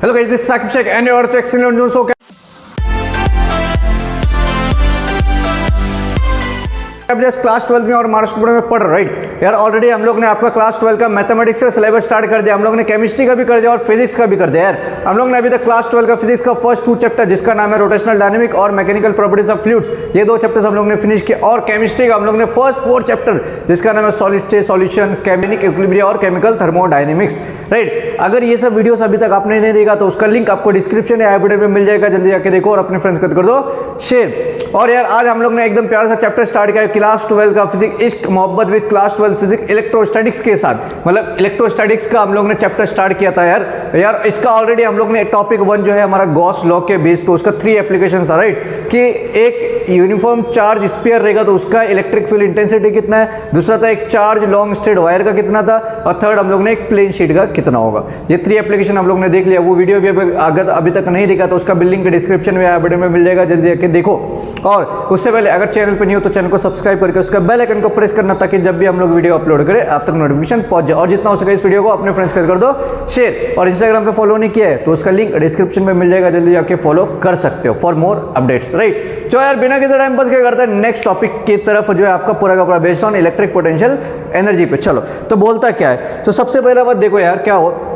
Hello guys, this is Sakib Sheikh and your excellent news. So अब just class 12 में और Maharashtra board में पढ़ रहे राइट यार। ऑलरेडी हम लोग ने आपका क्लास 12 का मैथमेटिक्स का सिलेबस स्टार्ट कर दिया, हम लोग ने केमिस्ट्री का भी कर दिया और फिजिक्स का भी कर दिया यार। हम लोग ने अभी तक क्लास 12 का फिजिक्स का फर्स्ट 2 चैप्टर जिसका नाम है रोटेशनल डायनेमिक और मैकेनिकल प्रॉपर्टीज ऑफ फ्लूइड्स, ये 2 चैप्टर्स हम लोग ने फिनिश किया। और केमिस्ट्री का हम लोग ने फर्स्ट 4 चैप्टर जिसका नाम है सॉलिड स्टेट सॉल्यूशन, केमिक इक्विलिब्रियम और केमिकल थर्मोडायनेमिक्स राइट। अगर ये सब वीडियोस अभी तक आपने नहीं देखा तो उसका लिंक आपको डिस्क्रिप्शन या आई बटन में मिल जाएगा, जल्दी जाके देखो और अपने फ्रेंड्स को कर दो शेयर। और यार आज हम लोग ने एकदम प्यारा सा चैप्टर स्टार्ट किया क्लास 12 का फिजिक्स, इश्क मोहब्बत विद क्लास 12 फिजिक्स इलेक्ट्रोस्टैटिक्स के साथ, मतलब इलेक्ट्रोस्टैटिक्स का हम लोग ने चैप्टर स्टार्ट किया था यार इसका ऑलरेडी हम लोग ने टॉपिक 1 जो है हमारा गॉस लॉ के बेस पे उसका 3 एप्लीकेशंस था राइट, कि एक यूनिफॉर्म चार्ज स्फीयर रहेगा तो उसका इलेक्ट्रिक फील्ड इंटेंसिटी कितना है, दूसरा था एक चार्ज लॉन्ग स्ट्रेट वायर का कितना था, और थर्ड हम लोग ने एक प्लेन शीट का कितना होगा। ये 3 एप्लीकेशन हम लोग ने देख लिया। वो वीडियो भी अगर अभी तक नहीं देखा तो उसका लिंक डिस्क्रिप्शन में बटन में मिल जाएगा, जल्दी जाके देखो। और उससे पहले अगर चैनल पर नहीं हो तो चैनल को सब्सक्राइब करके उसका बेल आइकन को प्रेस करना ताकि जब भी हम लोग वीडियो अपलोड करें आप तक नोटिफिकेशन पहुंच जाए। और जितना हो सके इस वीडियो को अपने फ्रेंड्स कर दो शेयर। और इंस्टाग्राम पे फॉलो नहीं किया है तो उसका लिंक डिस्क्रिप्शन में मिल जाएगा, जल्दी जाके फॉलो कर सकते हो फॉर मोर अपडेट्स राइट। तो यार बिना किसी टाइम पास क्या करते हैं नेक्स्ट टॉपिक की तरफ जो है आपका पूरा का पूरा based on electric potential energy पे। चलो तो बोलता क्या है, तो सबसे पहला बात देखो यार क्या हो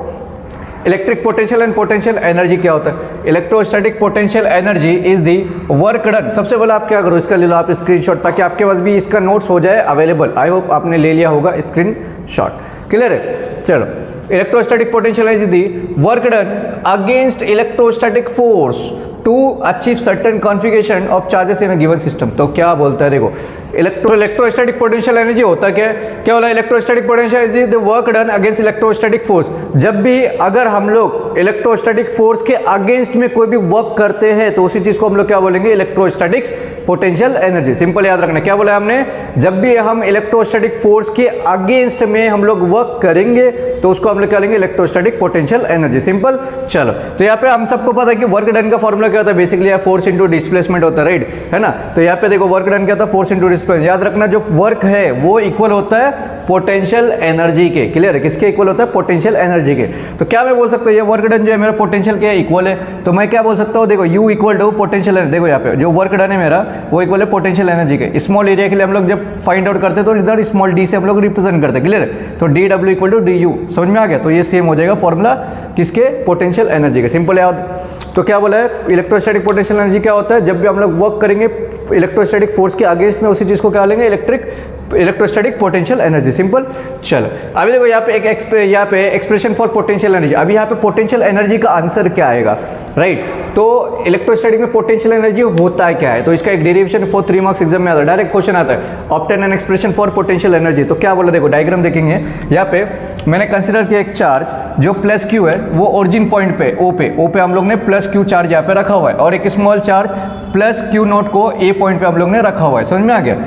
electric potential and potential energy क्या होता है। Electrostatic potential energy is the work done. सबसे पहले आप क्या करो, इसका ले लो आप स्क्रीनशॉट ताकि आपके पास भी इसका नोट्स हो जाए अवेलेबल। आई होप आपने ले लिया होगा स्क्रीनशॉट, क्लियर है। चलो electrostatic potential energy the work done against electrostatic force to achieve certain configuration of charges in a given system. तो क्या बोलता है देखो इलेक्ट्रोस्टैटिक पोटेंशियल एनर्जी होता क्या बोला, electrostatic potential energy the work done against electrostatic force. जब भी अगर हम लोग इलेक्ट्रोस्टैटिक फोर्स के अगेंस्ट में कोई भी वर्क करते हैं तो उसी चीज को हम लोग क्या बोलेंगे, इलेक्ट्रोस्टैटिक्स पोटेंशियल एनर्जी। सिंपल याद रखना, क्या बोला हमने, जब भी हम इलेक्ट्रोस्टैटिक फोर्स के अगेंस्ट में हम लोग वर्क करेंगे तो उसको हम लोग क्या लेंगे, इलेक्ट्रोस्टैटिक पोटेंशियल एनर्जी। सिंपल। चलो तो यहाँ पे हम सबको पता है कि वर्क डन का फॉर्मूला क्या होता है, बेसिकली फोर्स इंटू डिस्प्लेसमेंट होता है राइट, है ना। तो यहाँ पे देखो वर्क डन क्या होता है, फोर्स इंटू डिस्प्लेसमेंट। याद रखना जो वर्क है वो इक्वल होता है पोटेंशियल एनर्जी के, क्लियर है, किसके इक्वल होता है, पोटेंशियल एनर्जी के। तो क्या मैं बोल सकता हूँ ये वर्क डन जो है मेरा पोटेंशियल के इक्वल है, तो मैं क्या बोल सकता हूँ, देखो U equal to potential energy. देखो यहाँ पे जो वर्क डन है मेरा वो इक्वल है पोटेंशियल एनर्जी के। स्मॉल एरिया के लिए हम लोग जब फाइंड आउट करते हैं तो इधर स्मॉल डी से हम लोग रिप्रेजेंट करते हैं, क्लियर है। तो D W equal to D U, समझ में आ गया। तो ये सेम हो जाएगा फॉर्मूला किसके, पोटेंशियल एनर्जी के। सिंपल याद। तो क्या बोला है, इलेक्ट्रोस्टैटिक पोटेंशियल एनर्जी क्या होता है, जब भी हम लोग वर्क करेंगे इलेक्ट्रोस्टैटिक फोर्स के अगेंस्ट में उसी चीज को क्या लेंगे, इलेक्ट्रोस्टैटिक पोटेंशियल एनर्जी। सिंपल। चलो अभी देखो यहाँ पे यहाँ पे एक्सप्रेशन फॉर पोटेंशियल एनर्जी। अभी यहाँ पे पोटेंशियल एनर्जी का आंसर क्या आएगा राइट। तो इलेक्ट्रोस्टैटिक में पोटेंशियल एनर्जी होता है क्या है, तो इसका एक डेरिवेशन फॉर 3 मार्क्स एग्जाम में आता है, डायरेक्ट क्वेश्चन आता है, obtain an expression for potential energy. तो क्या बोला देखो डायग्राम देखेंगे यहाँ पे, मैंने कंसिडर किया एक चार्ज जो प्लस क्यू है वो ओरिजिन पॉइंट पे ओ पे हम लोग ने प्लस क्यू चार्ज यहाँ पे रखा हुआ है, और एक small charge plus Q not को ए पॉइंट पे हम लोग ने रखा हुआ है, समझ में आ गया।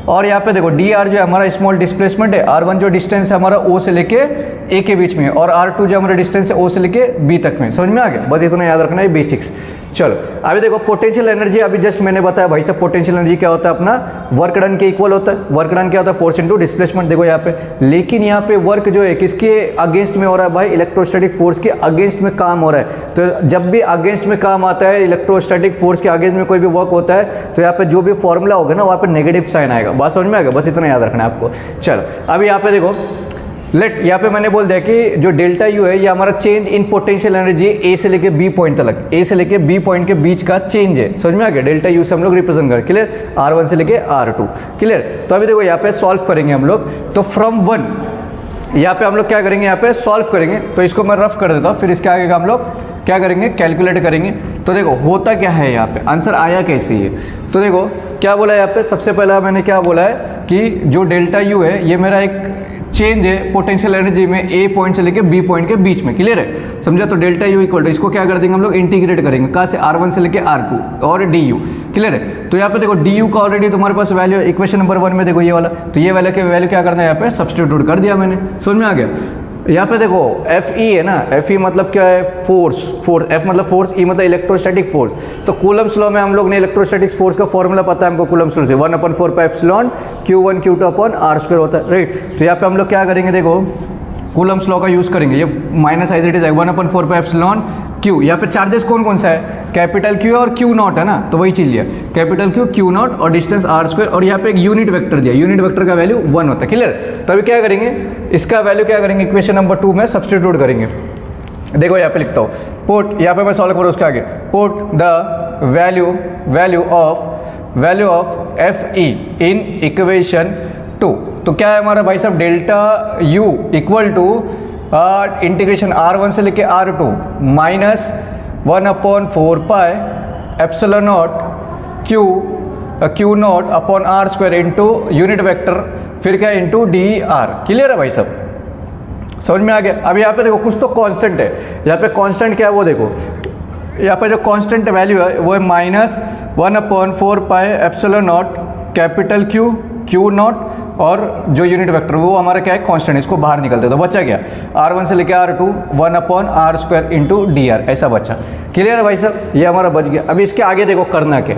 और यहाँ पे देखो डी आर जो है हमारा स्मॉल डिस्प्लेसमेंट है, R1 जो डिस्टेंस है हमारा O से लेके A के बीच में, और R2 जो हमारा डिस्टेंस है O से लेके B तक में, समझ में आ गया। बस इतना याद रखना है बेसिक्स। चलो अभी देखो पोटेंशियल एनर्जी, अभी जस्ट मैंने बताया भाई साहब पोटेंशियल एनर्जी क्या होता है अपना, वर्क डन के इक्वल होता है। वर्क डन क्या होता है, फोर्स इनटू डिस्प्लेसमेंट। देखो यहाँ पे, लेकिन यहाँ पे वर्क जो है किसके अगेंस्ट में हो रहा है भाई, इलेक्ट्रोस्टैटिक फोर्स के अगेंस्ट में काम हो रहा है। तो जब भी अगेंस्ट में काम आता है, इलेक्ट्रोस्टैटिक फोर्स के अगेंस्ट में कोई भी वर्क होता है तो यहाँ पे जो भी फॉर्मूला होगा ना वहाँ पे नेगेटिव साइन आएगा। बात समझ में आ गया, बस इतना याद रखना है आपको। चलो अभी यहाँ पे देखो लेट, यहाँ पे मैंने बोल दिया कि जो डेल्टा यू है ये हमारा चेंज इन पोटेंशियल एनर्जी ए से लेके बी पॉइंट तक, ए से लेके बी पॉइंट के बीच का चेंज है, समझ में आ गया। डेल्टा यू से हम लोग रिप्रेजेंट करें, क्लियर, R1 से लेके R2, क्लियर। तो अभी देखो यहाँ पे सॉल्व करेंगे हम लोग, तो फ्रॉम 1 यहाँ पे हम लोग क्या करेंगे, यहाँ पे सॉल्व करेंगे। तो इसको मैं रफ कर देता हूँ, फिर इसके आगे का हम लोग क्या करेंगे, कैलकुलेट करेंगे। तो देखो होता क्या है यहाँ पे, आंसर आया कैसे है। तो देखो क्या बोला है यहाँ पे, सबसे पहला मैंने क्या बोला है कि जो डेल्टा यू है ये मेरा एक चेंज है पोटेंशियल एनर्जी में ए पॉइंट से लेके बी पॉइंट के बीच में, क्लियर है, समझा। तो डेल्टा यू इक्वल टू, इसको क्या कर देंगे हम लोग, इंटीग्रेट करेंगे कहाँ से, R1 से लेके R2 और डी यू, क्लियर है। तो यहाँ पे देखो डी यू का ऑलरेडी तुम्हारे पास वैल्यू है, इक्वेशन नंबर 1 में देखो ये वाला, तो ये वैल्यू के वैल्यू क्या करना है यहाँ पे, सब्स्टिट्यूट कर दिया मैंने, समझ में आ गया। यहाँ पे देखो एफ ई है ना, एफ ई मतलब क्या है, फोर्स, एफ मतलब फोर्स, ई मतलब इलेक्ट्रोस्टैटिक फोर्स। तो कूलम्स लॉ में हम लोग ने इलेक्ट्रोस्टैटिक फोर्स का फॉर्मूला पता है हमको, कूलम्स लॉ से 1/4 pi epsilon Q1 Q2 upon R² होता है, राइट। तो यहाँ पे हम लोग क्या करेंगे देखो, कूलम्स लॉ का यूज़ करेंगे, ये minus as it is 1/4 pi epsilon Q. यहाँ पे चार्जेस कौन कौन सा है, कैपिटल क्यू और क्यू नॉट है ना, तो वही चीज़ लिया, कैपिटल क्यू, क्यू नॉट और डिस्टेंस आर स्क्वायर, और यहाँ पे एक यूनिट वेक्टर दिया, यूनिट वेक्टर का वैल्यू 1 होता है। क्लियर। तो अभी क्या करेंगे, इसका वैल्यू क्या करेंगे, इक्वेशन नंबर 2 में सब्स्टिट्यूट करेंगे। देखो यहाँ पे लिखता हूँ, पुट, यहाँ पे मैं सॉल्व करूँ उसके आगे, put the value of F E in equation 2। तो क्या है हमारा भाई साहब, delta U equal to integration R1 से लेके R2 minus 1/4 pi epsilon naught Q naught upon R square into unit vector, फिर क्या इंटू डी आर। क्लियर है भाई साहब, समझ में आ गया। अब यहाँ पे देखो कुछ तो कांस्टेंट है, यहाँ पे कांस्टेंट क्या है वो देखो, यहाँ पे जो कांस्टेंट वैल्यू है वो है minus 1/4 pi epsilon naught capital Q naught और जो यूनिट वेक्टर वो हमारा क्या है कांस्टेंट, इसको बाहर निकलते तो बचा क्या, R1 से लेके R2 1/r square into D R, ऐसा बचा। क्लियर है भाई साहब, ये हमारा बच गया। अभी इसके आगे देखो करना क्या,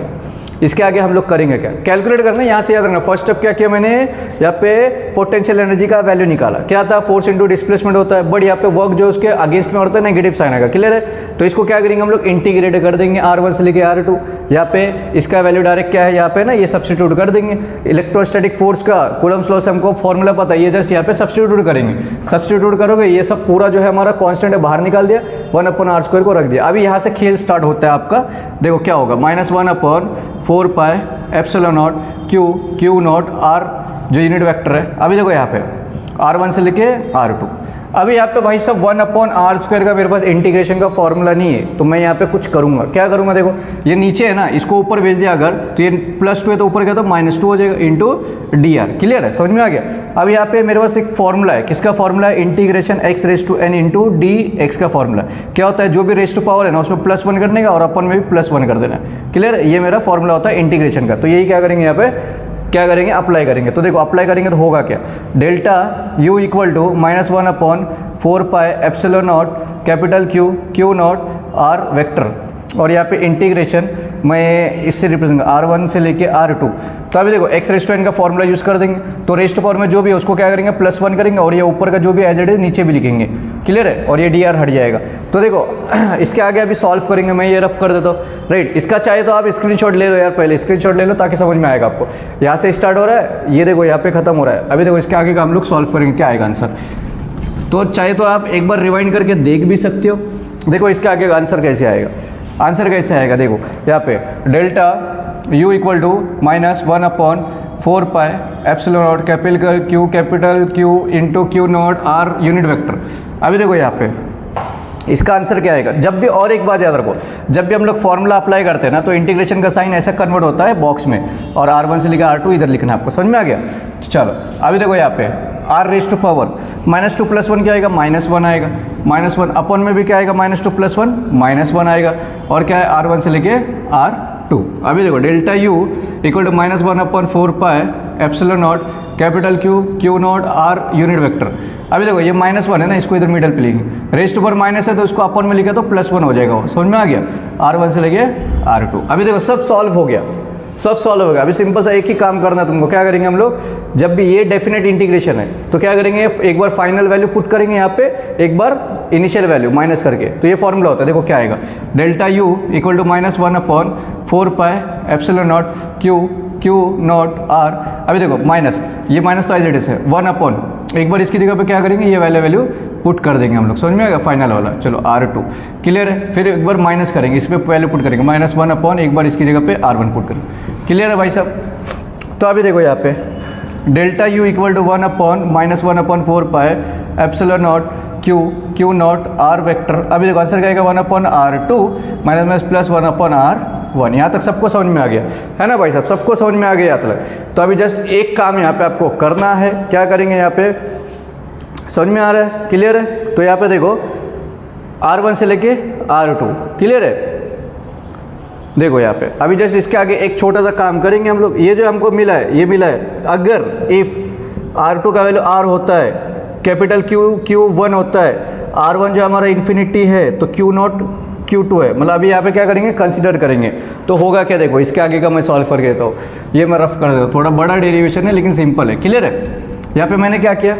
इसके आगे हम लोग करेंगे क्या, कैलकुलेट करना है। यहाँ से याद रखना, फर्स्ट स्टेप क्या किया मैंने, यहाँ पे पोटेंशियल एनर्जी का वैल्यू निकाला, क्या था, फोर्स इंटू डिस्प्लेसमेंट होता है, बट यहाँ पे वर्क जो उसके अगेंस्ट में होता है नेगेटिव साइन आएगा। क्लियर है। तो इसको क्या करेंगे हम लोग, इंटीग्रेट कर देंगे R1 से लेके R2, यहाँ पे इसका वैल्यू डायरेक्ट क्या है, यहाँ पे ना ये सब्स्टिट्यूट कर देंगे। इलेक्ट्रोस्टैटिक फोर्स का कूलम्स लॉ से हमको फॉर्मूला पता है, ये जस्ट यहाँ पे सब्स्टिट्यूट करेंगे, सब्स्टिट्यूट करोगे ये सब पूरा जो है हमारा कॉन्स्टेंट है बाहर निकाल दिया, 1/r स्क्वायर को रख दिया। अभी यहाँ से खेल स्टार्ट होता है आपका, देखो क्या होगा, minus 1/4 pi epsilon naught Q naught R जो यूनिट वेक्टर है। अभी देखो यहाँ पे R1 से लेके R2, अभी यहाँ पे भाई साहब 1/r स्क्वायर का मेरे पास इंटीग्रेशन का फॉर्मूला नहीं है, तो मैं यहाँ पे कुछ करूँगा, क्या करूँगा, देखो ये नीचे है ना, इसको ऊपर भेज दिया अगर, तो ये +2 है तो ऊपर क्या तो -2 हो जाएगा इंटू डी आर। क्लियर है, समझ में आ गया। अब यहाँ पे मेरे पास एक फॉर्मूला है, किसका फॉर्मूला है, integration x⁻n into D x का फॉर्मूला। क्या होता है, जो भी रेज़ टू पावर है ना उसमें +1 करने का और अपन में भी +1 कर देना है। क्लियर है, ये मेरा फॉर्मूला होता है इंटीग्रेशन का। तो यही क्या करेंगे, यहाँ पे क्या करेंगे, अप्लाई करेंगे। तो देखो अप्लाई करेंगे तो होगा क्या, delta U equal to -1/4 pi epsilon naught capital Q naught R vector, और यहाँ पे इंटीग्रेशन मैं इससे रिप्रेजेंट R1 से लेके R2। तो अभी देखो x⁻n का फॉर्मूला यूज़ कर देंगे, तो रेज़ टू पावर में जो भी है उसको क्या करेंगे, +1 करेंगे, और ये ऊपर का जो भी एज इट इज नीचे भी लिखेंगे। क्लियर है, और ये डी आर हट जाएगा। तो देखो इसके आगे अभी सॉल्व करेंगे, मैं ये रफ कर देता हूँ। राइट, इसका चाहे तो आप स्क्रीनशॉट ले लो यार, पहले स्क्रीनशॉट ले लो ताकि समझ में आएगा आपको। यहाँ से स्टार्ट हो रहा है, ये देखो यहाँ पे खत्म हो रहा है। अभी देखो इसके आगे का हम लोग सॉल्व करेंगे, क्या आएगा आंसर। तो चाहे तो आप एक बार रिवाइंड करके देख भी सकते हो। देखो इसके आगे का आंसर कैसे आएगा, आंसर कैसे आएगा, देखो यहाँ पे delta u equal to -1/4 pi epsilon naught capital Q into Q naught R unit vector. अभी देखो यहाँ पे इसका आंसर क्या आएगा। जब भी, और एक बात याद रखो, जब भी हम लोग फॉर्मूला अप्लाई करते हैं ना तो इंटीग्रेशन का साइन ऐसा कन्वर्ट होता है बॉक्स में, और R1 से लेकर R2 इधर लिखना है आपको। समझ में आ गया। चलो अभी देखो यहाँ पे r⁻² -2 + 1 क्या आएगा, -1 आएगा, -1 अपॉन में भी क्या आएगा, -2 + 1 -1 आएगा, और क्या है R1 से लेके R2। अभी देखो delta u equal to -1/4 pi epsilon naught capital Q naught R unit vector. अभी देखो ये -1 है ना, इसको इधर मिडल पे लिखेंगे, रेज़ टू पावर माइनस है तो इसको अपॉन में लिखा तो +1 हो जाएगा। वो समझ में आ गया, R1 से लेके R2। अभी देखो सब सॉल्व हो गया, सब सॉल्व हो गया। अभी सिंपल सा एक ही काम करना है तुमको, क्या करेंगे हम लोग, जब भी ये डेफिनेट इंटीग्रेशन है तो क्या करेंगे, एक बार फाइनल वैल्यू पुट करेंगे यहाँ पे, एक बार इनिशियल वैल्यू माइनस करके। तो ये फॉर्मूला होता है, देखो क्या आएगा, delta u equal to -1/4 pi epsilon naught Q naught R. अभी देखो माइनस, ये माइनस तो एज इट इज है, 1/, एक बार इसकी जगह पे क्या करेंगे, ये वाला वैल्यू पुट कर देंगे हम लोग। समझ में आएगा, फाइनल वाला। चलो R2 क्लियर है, फिर एक बार माइनस करेंगे, इस पर वैल्यू पुट करेंगे -1/, एक बार इसकी जगह पे R1 पुट करेंगे। क्लियर है भाई साहब। तो अभी देखो यहाँ पे delta u equal to -1/4 pi epsilon naught Q naught R vector. अभी देखो आंसर क्या आएगा, 1/r2 माइनस प्लस 1/r1। यहाँ तक सबको समझ में आ गया है ना भाई साहब, सबको समझ में आ गया यहाँ तक। तो अभी जस्ट एक काम यहाँ पे आपको करना है, क्या करेंगे यहाँ पे, समझ में आ रहा है, क्लियर है। तो यहाँ पे देखो R1 से लेके R2 क्लियर है। देखो यहाँ पे अभी जैसे इसके आगे एक छोटा सा काम करेंगे हम लोग। ये जो हमको मिला है, ये मिला है, अगर इफ़ R2 का वैल्यू R होता है, कैपिटल Q 1 होता है, R1 जो हमारा इन्फिनिटी है तो Q0 Q2 है, मतलब अभी यहाँ पे क्या करेंगे, कंसीडर करेंगे। तो होगा क्या, देखो इसके आगे का मैं सॉल्व करके देता हूँ। ये मैं रफ कर देता हूँ, थोड़ा बड़ा डेरिवेशन है लेकिन सिंपल है, क्लियर है। यहाँ पे मैंने क्या किया,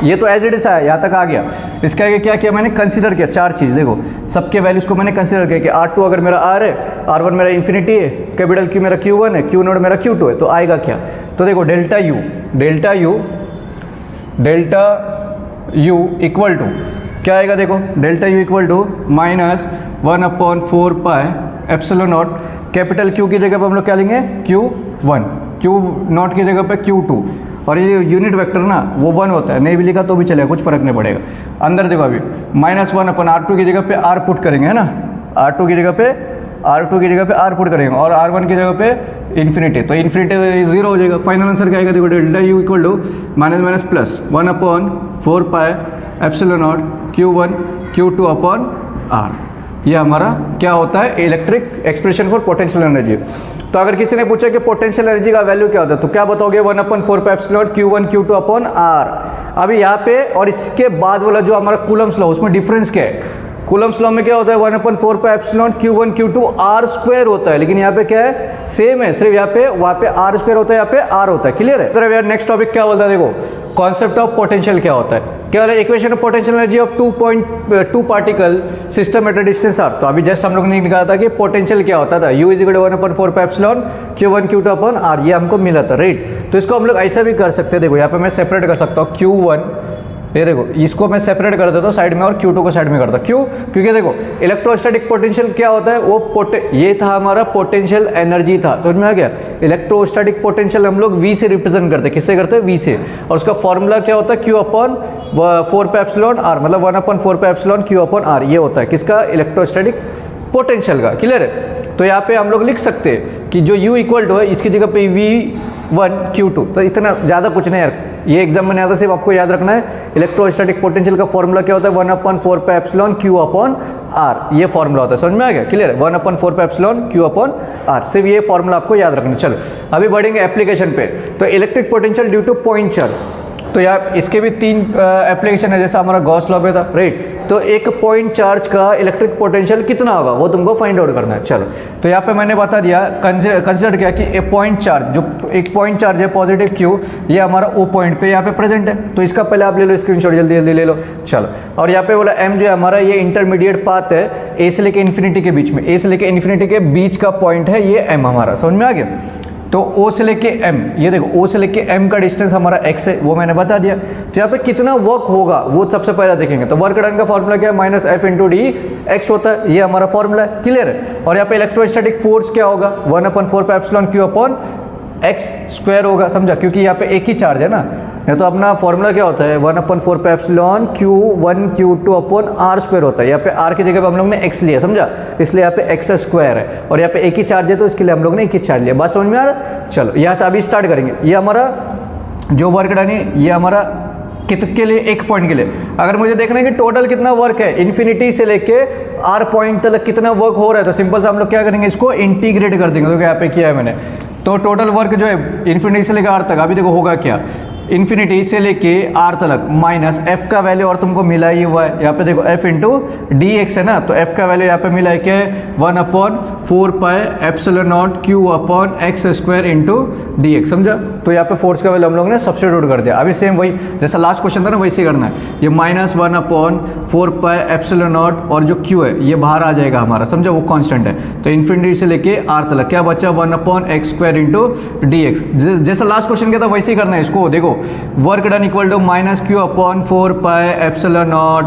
ये तो एज इट इज है, यहाँ तक आ गया। इसके आगे क्या किया मैंने, कंसीडर किया 4 चीज़। देखो सबके वैल्यूज़ को मैंने कंसीडर किया कि R2 अगर मेरा R है, R1 मेरा इन्फिनिटी है, कैपिटल Q मेरा Q1 है, Q0 मेरा Q2 है, तो आएगा क्या। तो देखो डेल्टा U इक्वल टू क्या आएगा, देखो delta U equal to -1/4 pi epsilon naught, capital Q की जगह पर हम लोग क्या लेंगे Q1, Q0 की जगह पे Q2, और ये यूनिट वेक्टर ना वो 1 होता है, नहीं भी लिखा तो भी चलेगा, कुछ फर्क नहीं पड़ेगा। अंदर देखो अभी -1/R2 की जगह पे R पुट करेंगे, है ना, R2 की जगह पे R पुट करेंगे, और R1 की जगह पे इन्फिनिटी, तो इन्फिनिटी 0 हो जाएगा। फाइनल आंसर क्या आएगा, देखो delta U equal to -1/4 pi epsilon naught Q1 Q2 upon R। ये हमारा क्या होता है, electric expression for potential energy. तो अगर किसी ने पूछा कि पोटेंशियल एनर्जी का वैल्यू क्या होता है, तो क्या बताओगे 1/4 pi epsilon naught Q1 Q2 upon R। अभी यहाँ पे और इसके बाद वाला जो हमारा कूलम्स लॉ, उसमें डिफरेंस क्या है, कूलम्स लॉ में क्या होता है 1/4 pi epsilon naught Q1 Q2 R square होता है, लेकिन यहाँ पे क्या है, सेम है, सिर्फ यहाँ पे वहाँ पे R स्क्वायर होता है, यहाँ पे R होता है। क्लियर है। तो यार नेक्स्ट टॉपिक क्या बोलता है, देखो कॉन्सेप्ट ऑफ पोटेंशियल क्या होता है, क्या होता है, equation of potential energy of 2 particle system at a distance R। तो अभी जस्ट हम लोग ने निकाला था कि पोटेंशियल क्या होता था, U = 1/4 pi epsilon Q1 Q2 upon R, ये हमको मिला था, राइट। तो इसको हम लोग ऐसा भी कर सकते हैं, देखो यहाँ पे मैं सेपरेट कर सकता हूँ Q1, ये देखो इसको मैं सेपरेट कर देता हूँ साइड में और Q2 को साइड में करता हूँ। क्यों, क्योंकि देखो इलेक्ट्रोस्टैटिक पोटेंशियल क्या होता है, वो ये था हमारा पोटेंशियल एनर्जी था, समझ में आ गया। इलेक्ट्रोस्टैटिक पोटेंशियल हम लोग V से रिप्रेजेंट करते हैं, किससे करते हैं, V से, और उसका फॉर्मूला क्या होता है Q/4 पाई एप्सिलॉन R, मतलब 1/4 पाई एप्सिलॉन Q/R, ये होता है किसका, इलेक्ट्रोस्टैटिक पोटेंशियल का। क्लियर है। तो यहाँ पे हम लोग लिख सकते हैं कि जो U इक्वल टू है इसकी जगह पे V1 Q2, तो इतना ज़्यादा कुछ नहीं यार, ये एग्जाम में नहीं आता, सिर्फ आपको याद रखना है इलेक्ट्रोस्टैटिक पोटेंशियल का फॉर्मूला क्या होता है 1/4 पाई एप्सिलॉन Q/R, ये फॉर्मूला होता है, समझ में आ गया। क्लियर है, 1/4 पाई एप्सिलॉन Q/R, सिर्फ ये फॉर्मूला आपको याद रखना है। चलो अभी बढ़ेंगे एप्लीकेशन पे। तो electric potential due two point charge, तो यार इसके भी 3 एप्लीकेशन है, जैसा हमारा गॉस लॉ पे था, राइट। तो एक पॉइंट चार्ज का इलेक्ट्रिक पोटेंशियल कितना होगा वो तुमको फाइंड आउट करना है। चलो तो यहाँ पे मैंने बता दिया, कंसिडर किया कि एक पॉइंट चार्ज, जो एक पॉइंट चार्ज है पॉजिटिव Q, ये हमारा O पॉइंट पे यहाँ पे प्रेजेंट है, तो इसका पहले आप ले लो स्क्रीनशॉट, जल्दी जल्दी ले लो। चलो, और यहाँ पे बोला M जो है हमारा, ये इंटरमीडिएट पाथ है A से लेके इन्फिनिटी के बीच में, A से लेके इन्फिनिटी के बीच का पॉइंट है ये M हमारा, समझ में आ गया। तो O से लेके M, ये देखो O से लेके M का डिस्टेंस हमारा x है, वो मैंने बता दिया। तो यहाँ पे कितना वर्क होगा वो सबसे पहले देखेंगे। तो वर्क डन का फॉर्मूला क्या है, -F × dx होता है, ये हमारा फॉर्मूला है। क्लियर है। और यहाँ पे इलेक्ट्रोस्टैटिक फोर्स क्या होगा, 1/4 पाई एप्सिलॉन Q/x² होगा, समझा, क्योंकि यहाँ पे एक ही चार्ज है ना। नहीं तो अपना फॉर्मूला क्या होता है 1/4 pi epsilon Q1 Q2 upon R² होता है। यहाँ पे R की जगह पे हम लोग ने x लिया, समझा, इसलिए यहाँ पे x² है, और यहाँ पे एक ही चार्ज है तो इसके लिए हम लोग ने एक ही चार्ज लिया। बात समझ में आ रहा। चलो यहाँ से अभी स्टार्ट करेंगे। ये हमारा जो वर्क डन है ये हमारा के लिए, एक पॉइंट के लिए। अगर मुझे देखना है कि टोटल कितना वर्क है इन्फिनिटी से लेके R पॉइंट तक कितना वर्क हो रहा है, तो सिंपल से हम लोग क्या करेंगे, इसको इंटीग्रेट कर देंगे। तो यहाँ पे किया है मैंने, तो टोटल वर्क जो है इन्फिनिटी से लेकर R तक, अभी देखो होगा क्या, इन्फिनिटी से लेके R तक माइनस F का वैल्यू और तुमको मिला ही हुआ है। यहाँ पे देखो F × dx है ना, तो F का वैल्यू यहाँ पे मिला है क्या, 1/4 pi epsilon not Q/x² × dx, समझा। तो यहाँ पे फोर्स का वैल्यू हम लोग ने सब्स्टिट्यूट कर दिया। अभी सेम वही जैसा लास्ट क्वेश्चन था ना, वैसे करना है। ये -1/4 पाई एप्सिलॉन नॉट और जो Q है ये बाहर आ जाएगा हमारा, समझा, वो कांस्टेंट है। तो इन्फिनिटी से लेके R तक क्या बचा, 1/x² × dx। जैसा लास्ट क्वेश्चन किया था वैसे ही करना है इसको। देखो work done equal to -Q/4 pi epsilon naught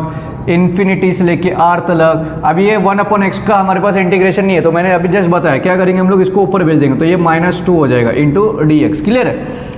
infinity से लेके R तक। अभी ये 1/x का हमारे पास इंटीग्रेशन नहीं है, तो मैंने अभी जस्ट बताया क्या करेंगे हम लोग, इसको ऊपर भेज देंगे, तो ये -2 हो जाएगा × dx। क्लियर है।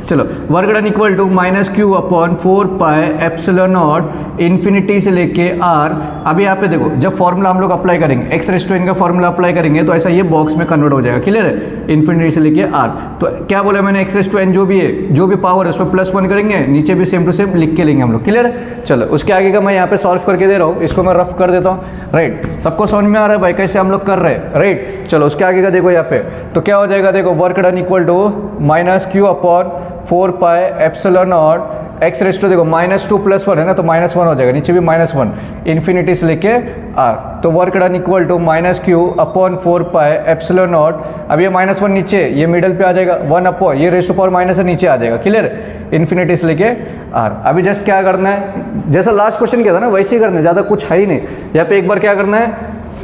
चलो work done equal to -Q/4 pi epsilon naught infinity से लेके R। अभी यहाँ पे देखो जब फॉर्मूला हम लोग अप्लाई करेंगे, x⁻n का फॉर्मूला अप्लाई करेंगे तो ऐसा ये बॉक्स में कन्वर्ट हो जाएगा। क्लियर है, इन्फिनिटी से लेके R। तो क्या बोला मैंने, x⁻n जो भी है, जो भी पावर है उस पर +1 करेंगे, नीचे भी सेम टू सेम लिख के लेंगे हम लोग। क्लियर है। चलो उसके आगे का मैं यहाँ पे सॉल्व करके दे रहा हूँ, इसको मैं रफ कर देता हूँ, राइट। सबको समझ में आ रहा है भाई कैसे हम लोग कर रहे हैं, राइट। चलो उसके आगे का देखो यहाँ पे, तो क्या हो जाएगा, देखो work done equal to -Q/4 pi epsilon naught X raise to देखो -2 + 1 है ना, तो -1 हो जाएगा, नीचे भी -1, इन्फिनिटी से लेके r, तो work done equal to -q/4πε0। अब ये -1 नीचे, ये मिडल पे आ जाएगा 1 ये रेस टू पावर माइनस नीचे आ जाएगा, क्लियर, इन्फिनिटी से लेके r। अभी जस्ट क्या करना है, जैसा लास्ट क्वेश्चन किया था ना वैसे ही करना है, ज़्यादा कुछ है ही नहीं। यहाँ पे एक बार क्या करना है,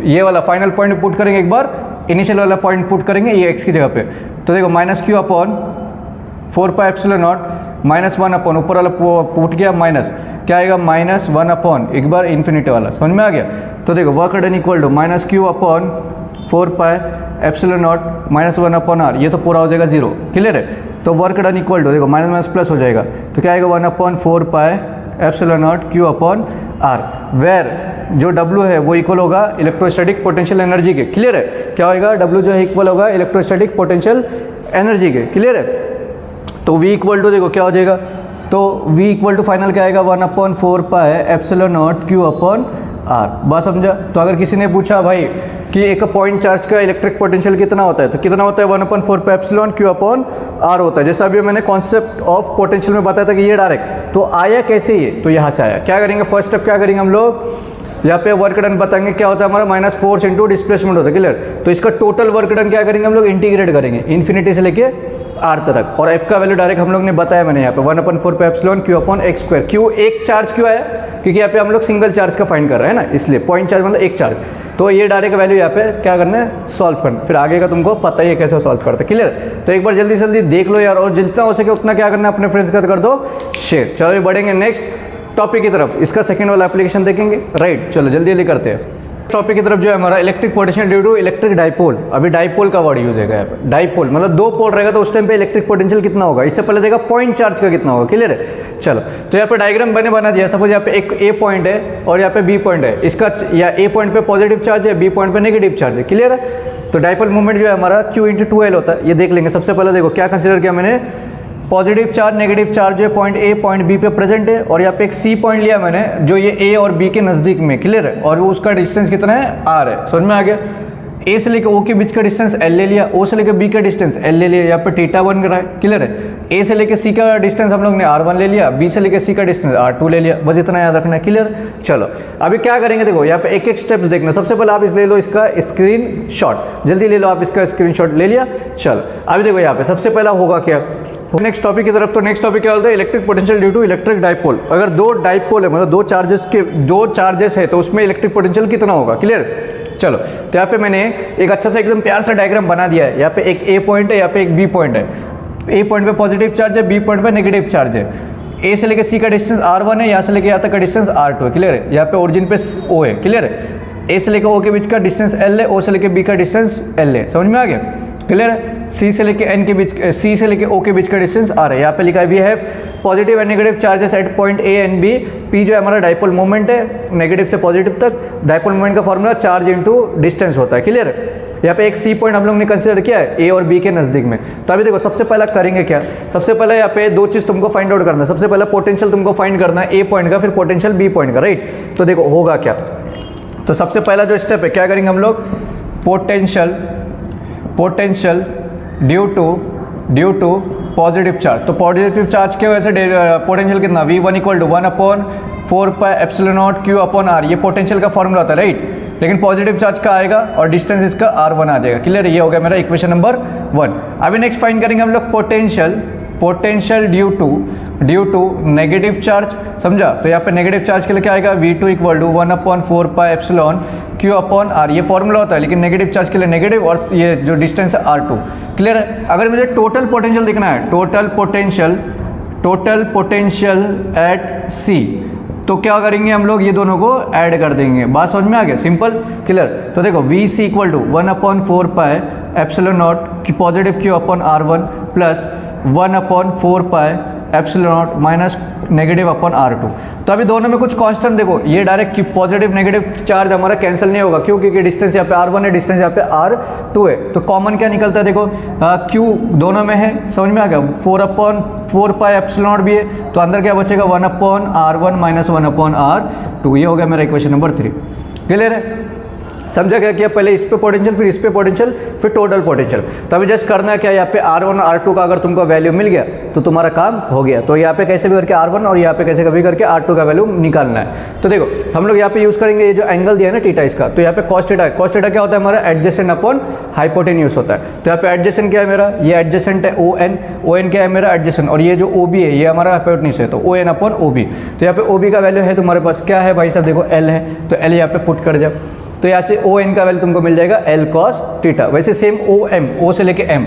ये वाला फाइनल पॉइंट पुट करेंगे, एक बार इनिशियल वाला पॉइंट पुट करेंगे ये x की जगह पे, तो देखो -q/4πε0 -1 ऊपर वाला पुट किया माइनस, क्या आएगा -1 एक बार इन्फिनिटी वाला, समझ में आ गया। तो देखो work done equal to -q/4πε0 -1/r, ये तो पूरा हो जाएगा 0, क्लियर है। तो वर्क डन इक्वल टू देखो माइनस प्लस हो जाएगा, तो क्या आएगा 1/4πε0 q/r, वेर जो W है वो इक्वल होगा इलेक्ट्रोस्टैटिक पोटेंशियल एनर्जी के, क्लियर है। क्या होगा, W जो है इक्वल होगा इलेक्ट्रोस्टैटिक पोटेंशियल एनर्जी के, क्लियर है। तो V इक्वल टू देखो क्या हो जाएगा, तो V इक्वल टू फाइनल क्या आएगा 1/4πε0 q/r, बात समझा। तो अगर किसी ने पूछा भाई कि एक पॉइंट चार्ज का इलेक्ट्रिक पोटेंशियल कितना होता है, तो कितना होता है 1/4πε q/r होता है। जैसा अभी मैंने कॉन्सेप्ट ऑफ पोटेंशियल में बताया था कि ये डायरेक्ट, तो आया कैसे ये, तो यहाँ से आया। क्या करेंगे, फर्स्ट स्टेप क्या करेंगे हम लोग, यहाँ पे वर्क डन बताएंगे क्या होता है हमारा, माइनस फोर्स इंटू डिस्प्लेसमेंट होता है, क्लियर। तो इसका टोटल वर्क डन क्या करेंगे हम लोग, इंटीग्रेट करेंगे इन्फिनिटी से लेके r तक, और f का वैल्यू डायरेक्ट हम लोग ने बताया मैंने यहाँ पे 1/4πε q/x²। क्यों एक चार्ज क्यों आया, क्योंकि यहाँ पे हम लोग सिंगल चार्ज का फाइंड कर रहे हैं ना, इसलिए पॉइंट चार्ज मतलब एक चार्ज, तो ये डायरेक्ट वैल्यू यहाँ पे क्या करना है, सॉल्व करना। फिर आगे का तुमको पता ही है कैसे सॉल्व करते हैं, क्लियर। तो एक बार जल्दी जल्दी देख लो यार, और जितना हो सके उतना क्या करना है, अपने फ्रेंड्स का कर दो शेयर। चलो बढ़ेंगे नेक्स्ट टॉपिक की तरफ, इसका सेकंड वाला एप्लीकेशन देखेंगे, राइट। चलो जल्दी जल्दी करते हैं टॉपिक की तरफ, जो है हमारा electric potential due to electric dipole. अभी डाइपोल का वर्ड यूज है यहाँ पे, डाइपोल मतलब दो पोल रहेगा, तो उस टाइम पे इलेक्ट्रिक पोटेंशियल कितना होगा, इससे पहले देखा पॉइंट चार्ज का कितना होगा, क्लियर है। चलो तो यहाँ पे डायग्राम मैंने बना दिया, सपोज यहाँ पे एक ए पॉइंट है और यहाँ पे बी पॉइंट है, इसका या ए पॉइंट पे पॉजिटिव चार्ज है, बी पॉइंट पे नेगेटिव चार्ज है, क्लियर है। तो डाइपोल मूवमेंट जो है हमारा Q/2L होता है, ये देख लेंगे। सबसे पहले देखो क्या कंसिडर किया मैंने, पॉजिटिव चार्ज नेगेटिव चार्ज जो है पॉइंट ए पॉइंट बी पे प्रेजेंट है, और यहाँ पे एक सी पॉइंट लिया मैंने जो ये ए और बी के नज़दीक में, क्लियर है, और वो उसका डिस्टेंस कितना है, r है, समझ में आ गया। ए से लेकर ओ के बीच का डिस्टेंस l ले लिया, ओ से लेकर बी का डिस्टेंस l ले लिया, यहाँ पे थीटा बन रहा है, क्लियर है। ए से लेकर सी का डिस्टेंस हम लोग ने r1 ले लिया, बी से लेकर सी का डिस्टेंस r2 ले लिया, बस इतना याद रखना है, क्लियर। चलो अभी क्या करेंगे, देखो यहाँ पे एक एक स्टेप्स देखना। सबसे पहले आप इस ले लो इसका स्क्रीन शॉट, जल्दी ले लो आप इसका स्क्रीन शॉट, ले लिया। चलो अभी देखो यहाँ पे सबसे पहला होगा क्या, नेक्स्ट टॉपिक की तरफ। तो नेक्स्ट टॉपिक क्या होता है, electric potential due to electric dipole. अगर दो डाइपोल है मतलब दो चार्जेस है, तो उसमें इलेक्ट्रिक पोटेंशियल कितना होगा, क्लियर। चलो तो यहाँ पे मैंने एक अच्छा सा एकदम प्यार सा डायग्राम बना दिया है। यहाँ पे एक ए पॉइंट है, यहाँ पे एक बी पॉइंट है। ए पॉइंट पे पॉजिटिव चार्ज है, बी पॉइंट पे नेगेटिव चार्ज है। ए से लेके सी का डिस्टेंस r1 है, यहाँ से लेके यहाँ तक का डिस्टेंस r2 है, क्लियर है। यहाँ पे ओरिजिन पे o है, क्लियर है। ए से लेके o के बीच का डिस्टेंस l है, o से लेके b का डिस्टेंस l है, समझ में आ गया, क्लियर है। सी से लेके n के बीच, सी से लेके o के बीच का डिस्टेंस r है। यहाँ पे लिखा है we have positive and negative charges at point A and B. P जो है हमारा डाइपोल मोमेंट है, नेगेटिव से पॉजिटिव तक। डाइपोल मोमेंट का फॉर्मूला चार्ज इंटू डिस्टेंस होता है, क्लियर है। यहाँ पे एक सी पॉइंट हम लोग ने कंसिडर किया है ए और बी के नज़दीक में। तो अभी देखो सबसे पहला करेंगे क्या, सबसे पहले यहाँ पे दो चीज़ तुमको फाइंड आउट करना है। सबसे पहले पोटेंशियल तुमको फाइंड करना है ए पॉइंट का, फिर पोटेंशियल बी पॉइंट का, राइट। तो देखो होगा क्या, तो सबसे पहला जो स्टेप है क्या करेंगे हम लोग, potential due to positive charge. तो पॉजिटिव चार्ज के वजह से पोटेंशियल कितना, V1 = 1/4πε0 Q/r। ये पोटेंशियल का फॉर्मूला होता है, राइट। लेकिन पॉजिटिव चार्ज का आएगा और डिस्टेंस इसका r1 आ जाएगा, क्लियर। ये हो गया मेरा इक्वेशन नंबर 1। अभी नेक्स्ट फाइंड करेंगे हम लोग potential due to negative charge, समझा। तो यहाँ पे नेगेटिव चार्ज के लिए क्या आएगा, V2 = 1/4πε Q/r। ये फॉर्मूला होता है, लेकिन नेगेटिव चार्ज के लिए नेगेटिव, और ये जो डिस्टेंस है r2, क्लियर है। अगर मुझे टोटल पोटेंशियल देखना है, टोटल पोटेंशियल एट C, तो क्या करेंगे हम लोग, ये दोनों को ऐड कर देंगे। बात समझ में आ गया, सिंपल, क्लियर। तो देखो VC = 1/4πε0 positive Q/r1 plus 1/4πε0 minus negative r2। तो अभी दोनों में कुछ कांस्टेंट देखो, ये डायरेक्ट पॉजिटिव नेगेटिव चार्ज हमारा कैंसिल नहीं होगा, क्यों, क्योंकि डिस्टेंस यहाँ पे r1 है, डिस्टेंस यहाँ पे r2 है। तो कॉमन क्या निकलता है, देखो Q दोनों में है, समझ में आ गया। 4/4πε0 भी है, तो अंदर क्या बचेगा, 1/r1 - 1/r2। ये हो गया मेरा इक्वेशन नंबर 3, क्लियर है। समझा क्या किया, पहले इस पे पोटेंशियल, फिर इस पे पोटेंशियल, फिर टोटल पोटेंशियल। तो अभी जस्ट करना है क्या, यहाँ पे R1 और R2 का अगर तुमको वैल्यू मिल गया तो तुम्हारा काम हो गया। तो यहाँ पे कैसे भी करके R1 और यहाँ पे कैसे कभी करके R2 का वैल्यू निकालना है। तो देखो हम लोग यहाँ पे यूज़ करेंगे ये जो एंगल दिया है ना थीटा इसका, तो यहाँ पे कॉस थीटा है। कॉस थीटा क्या होता है हमारा, एडजेसेंट अपॉन हाइपोटेन्यूज होता है। तो यहाँ पे एडजेसेंट क्या है मेरा, ये एडजेसेंट है ON, ON क्या है मेरा एडजेसेंट, और ये जो OB है ये हमारा हाइपोटेन्यूज है, तो ON अपॉन OB। तो यहाँ पे OB का वैल्यू है तुम्हारे पास क्या है भाई साहब, देखो L है, तो L यहाँ पे पुट कर जाओ। तो यहाँ से ON का वैल्यू तुमको मिल जाएगा L cos थीटा। वैसे सेम OM, O से लेके M,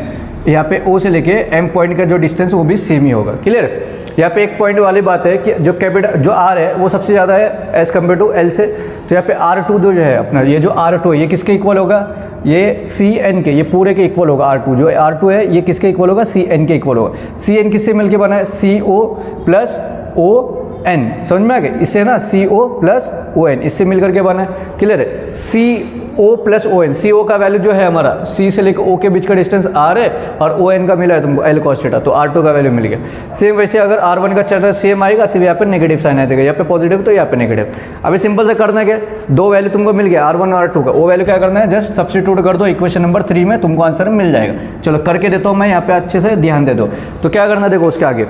यहाँ पे O से लेके M पॉइंट का जो डिस्टेंस वो भी सेम ही होगा। क्लियर है। यहाँ पे एक पॉइंट वाली बात है कि जो कैपिटल जो R है वो सबसे ज़्यादा है एज़ कम्पेयर टू L से। तो यहाँ पे R2 जो है अपना, ये जो R2 है ये किसके इक्वल होगा, ये CN के, ये पूरे के इक्वल होगा। R2 जो R2 है ये किसके इक्वल होगा, CN के इक्वल होगा। CN किससे मिलके बना है, CO प्लस ON, समझ में आ गया। इससे ना CO प्लस ON इससे मिल करके बना है। क्लियर है। CO प्लस ON, CO का वैल्यू जो है हमारा C से लेकर O के बीच का डिस्टेंस R है, और ON का मिला है तुमको L cos थीटा, तो R2 का वैल्यू मिल गया। सेम वैसे अगर R1 का चल रहा है सेम आएगा, सिर्फ यहाँ पे नेगेटिव साइन आएगा, यहाँ पे पॉजिटिव तो यहाँ पे नेगेटिव। अभी सिंपल से करना क्या, दो वैल्यू तुमको मिल गया R1 और R2 का, वो वैल्यू क्या करना है, जस्ट सब्स्टिट्यूट कर दो इक्वेशन नंबर 3 में, तुमको आंसर मिल जाएगा। चलो करके देता हूँ मैं, यहाँ पे अच्छे से ध्यान दे दो। तो क्या करना, देखो उसके आगे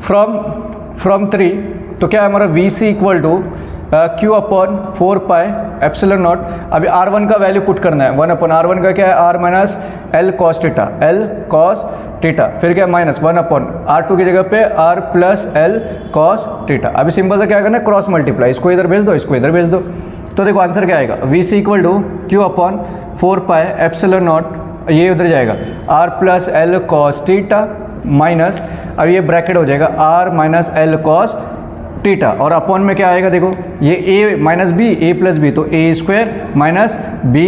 फ्रॉम 3, तो क्या है हमारा VC equal to Q upon 4 pi epsilon naught. अभी R1 का वैल्यू पुट करना है, 1 अपॉन R1 का क्या है, R minus L cos theta, L cos theta, फिर क्या माइनस 1 अपॉन R2 की जगह पे R plus L cos theta. अभी सिंपल से क्या करना है, क्रॉस मल्टीप्लाई, इसको इधर भेज दो, इसको इधर भेज दो। तो देखो आंसर क्या आएगा, VC equal to Q upon 4 pi epsilon naught, ये उधर जाएगा R plus L cos theta minus, अब ये ब्रैकेट हो जाएगा R minus L cos theta, और अपॉन में क्या आएगा, देखो ये A minus B, A plus B, तो A square minus B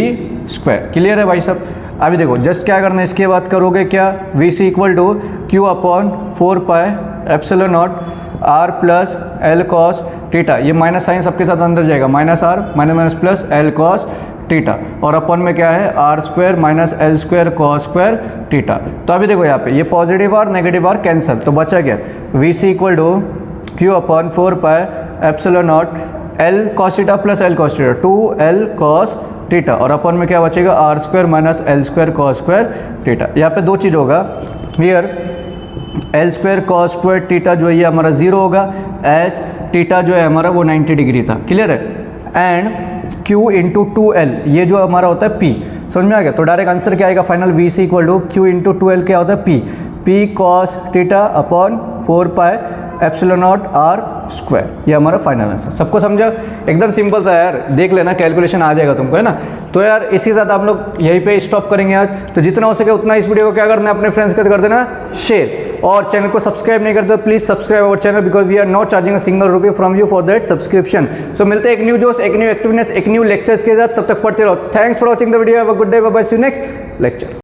square. Clear है भाई साहब। अभी देखो जस्ट क्या करना है, इसके बाद करोगे क्या, VC equal to Q upon 4 pi epsilon naught R plus L cos theta, ये माइनस साइन सबके साथ अंदर जाएगा, minus R minus minus plus L cos theta, और अपॉन में क्या है, R square minus L square cos square theta. तो अभी देखो यहाँ पे ये positive R negative R cancel, तो बचा क्या, VC equal to Q upon 4 pi epsilon naught L cos theta plus L cos theta, 2L cos theta, और अपॉन में क्या बचेगा, R square minus L square cos square theta. यहाँ पे दो चीज़ होगा, here L square cos square theta जो है ये हमारा 0 होगा, एज थीटा जो है हमारा वो 90 डिग्री था। क्लियर है। एंड Q इंटू 2L ये जो हमारा होता है P, समझ में आ गया। तो डायरेक्ट आंसर क्या आएगा, final VC equal to Q into 2L क्या होता है, P cos theta upon 4 pi epsilon naught R square, ये हमारा फाइनल आंसर। सबको समझा, एकदम सिंपल था यार, देख लेना कैलकुलेशन आ जाएगा तुमको, है ना। तो यार इसी साथ हम लोग यहीं पे स्टॉप करेंगे आज। तो जितना हो सके उतना इस वीडियो को क्या करना है, अपने फ्रेंड्स के साथ कर देना शेयर, और चैनल को सब्सक्राइब नहीं करते please subscribe our channel, because we are not charging a single rupee from you for that subscription. So मिलते हैं एक न्यू जोश, एक न्यू एक्टिवनेस, एक न्यू लेक्चर्स के साथ, तब तक पढ़ते रहो। Thanks for watching the video, have a good day, bye bye, see you next lecture.